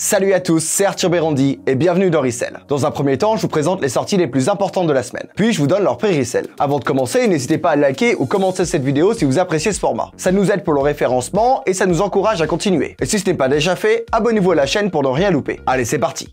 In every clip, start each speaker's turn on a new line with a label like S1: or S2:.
S1: Salut à tous, c'est Arthur Berondi et bienvenue dans Resell. Dans un premier temps, je vous présente les sorties les plus importantes de la semaine. Puis je vous donne leur prix Resell. Avant de commencer, n'hésitez pas à liker ou commenter cette vidéo si vous appréciez ce format. Ça nous aide pour le référencement et ça nous encourage à continuer. Et si ce n'est pas déjà fait, abonnez-vous à la chaîne pour ne rien louper. Allez, c'est parti.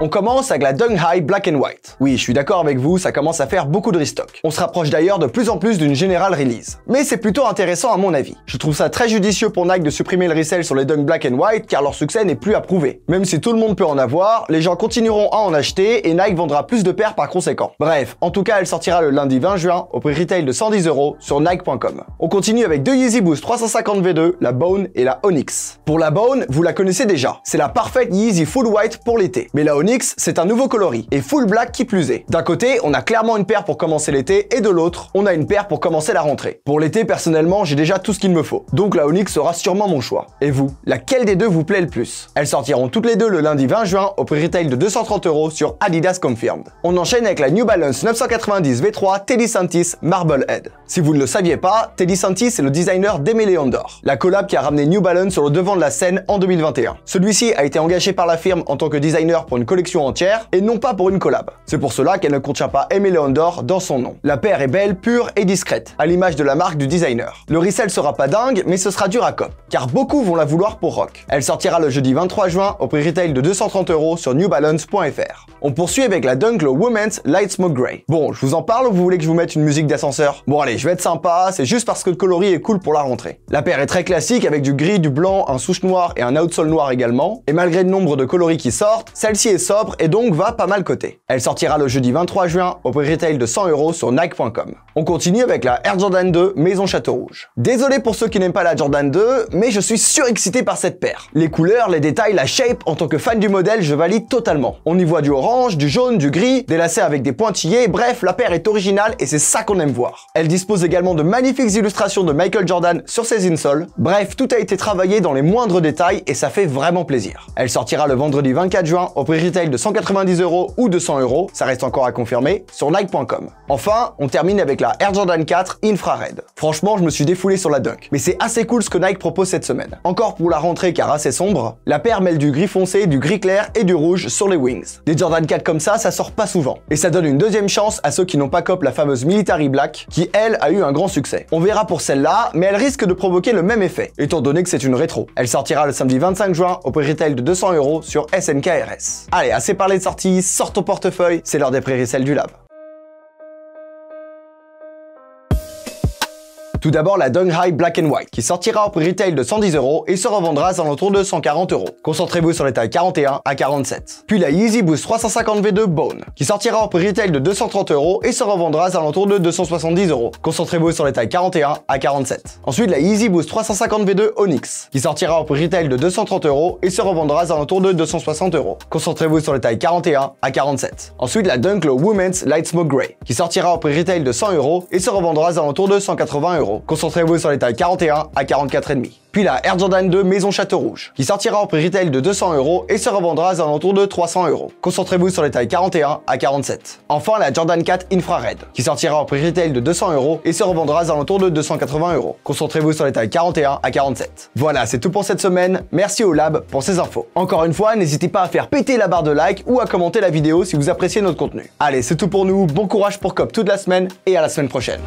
S1: On commence avec la Dunghai Black and White. Oui, je suis d'accord avec vous, ça commence à faire beaucoup de restock. On se rapproche d'ailleurs de plus en plus d'une générale release. Mais c'est plutôt intéressant à mon avis. Je trouve ça très judicieux pour Nike de supprimer le resell sur les Dunk Black and White car leur succès n'est plus approuvé. Même si tout le monde peut en avoir, les gens continueront à en acheter et Nike vendra plus de paires par conséquent. Bref, en tout cas, elle sortira le lundi 20 juin au prix retail de 110 € sur Nike.com. On continue avec deux Yeezy Boost 350 V2, la Bone et la Onyx. Pour la Bone, vous la connaissez déjà. C'est la parfaite Yeezy Full White pour l'été. Mais la Onyx, c'est un nouveau coloris, et full black qui plus est. D'un côté, on a clairement une paire pour commencer l'été, et de l'autre, on a une paire pour commencer la rentrée. Pour l'été, personnellement, j'ai déjà tout ce qu'il me faut. Donc la Onyx sera sûrement mon choix. Et vous, laquelle des deux vous plaît le plus? Elles sortiront toutes les deux le lundi 20 juin au prix retail de 230 € sur Adidas Confirmed. On enchaîne avec la New Balance 990 V3 Teddy Santis Marblehead. Si vous ne le saviez pas, Teddy Santis est le designer d'Aimé Léon d'Or, la collab qui a ramené New Balance sur le devant de la scène en 2021. Celui-ci a été engagé par la firme en tant que designer pour une collection entière et non pas pour une collab. C'est pour cela qu'elle ne contient pas Aimé Léon d'Or dans son nom. La paire est belle, pure et discrète, à l'image de la marque du designer. Le resell sera pas dingue, mais ce sera dur à cop, car beaucoup vont la vouloir pour rock. Elle sortira le jeudi 23 juin au prix retail de 230 € sur newbalance.fr. On poursuit avec la Dunk Low Women's Light Smoke Grey. Bon, je vous en parle ou vous voulez que je vous mette une musique d'ascenseur? Bon allez, je vais être sympa, c'est juste parce que le coloris est cool pour la rentrée. La paire est très classique avec du gris, du blanc, un souche noir et un outsole noir également. Et malgré le nombre de coloris qui sortent, celle-ci est sobre et donc va pas mal coter. Elle sortira le jeudi 23 juin au prix retail de 100 € sur Nike.com. On continue avec la Air Jordan 2 Maison Château Rouge. Désolé pour ceux qui n'aiment pas la Jordan 2, mais je suis surexcité par cette paire. Les couleurs, les détails, la shape, en tant que fan du modèle, je valide totalement. On y voit du orange, du jaune, du gris, des lacets avec des pointillés, bref, la paire est originale et c'est ça qu'on aime voir. Elle dispose également de magnifiques illustrations de Michael Jordan sur ses insoles. Bref, tout a été travaillé dans les moindres détails et ça fait vraiment plaisir. Elle sortira le vendredi 24 juin au prix retail de 190 € ou 200 €, ça reste encore à confirmer, sur Nike.com. Enfin, on termine avec la Air Jordan 4 Infrared. Franchement, je me suis défoulé sur la Dunk, mais c'est assez cool ce que Nike propose cette semaine. Encore pour la rentrée car assez sombre, la paire mêle du gris foncé, du gris clair et du rouge sur les wings. Des Jordan 4 comme ça sort pas souvent. Et ça donne une deuxième chance à ceux qui n'ont pas cop la fameuse Military Black, qui elle a eu un grand succès. On verra pour celle-là, mais elle risque de provoquer le même effet, étant donné que c'est une rétro. Elle sortira le samedi 25 juin au prix retail de 200 € sur SNKRS. Allez, assez parlé de sorties, sort ton portefeuille, c'est l'heure des prix resell du lab. Tout d'abord la Dunghai Black and White, qui sortira au prix retail de 110 € et se revendra à l'entour de 140 €. Concentrez-vous sur les tailles 41 à 47. Puis la Yeezy Boost 350 V2 Bone, qui sortira au prix retail de 230 € et se revendra à l'entour de 270 €. Concentrez-vous sur les tailles 41 à 47. Ensuite la Yeezy Boost 350 V2 Onyx, qui sortira au prix retail de 230 € et se revendra à l'entour de 260 €. Concentrez-vous sur les tailles 41 à 47. Ensuite la Dunk Low Women's Light Smoke Grey, qui sortira au prix retail de 100 € et se revendra à l'entour de 180 €. Concentrez-vous sur les tailles 41 à 44,5. Puis la Air Jordan 2 Maison Château Rouge, qui sortira au prix retail de 200 € et se revendra à l'entour de 300 €. Concentrez-vous sur les tailles 41 à 47. Enfin la Jordan 4 Infrared, qui sortira au prix retail de 200 € et se revendra à l'entour de 280 €. Concentrez-vous sur les tailles 41 à 47. Voilà, c'est tout pour cette semaine. Merci au Lab pour ces infos. Encore une fois, n'hésitez pas à faire péter la barre de like ou à commenter la vidéo si vous appréciez notre contenu. Allez, c'est tout pour nous. Bon courage pour cop toute la semaine et à la semaine prochaine.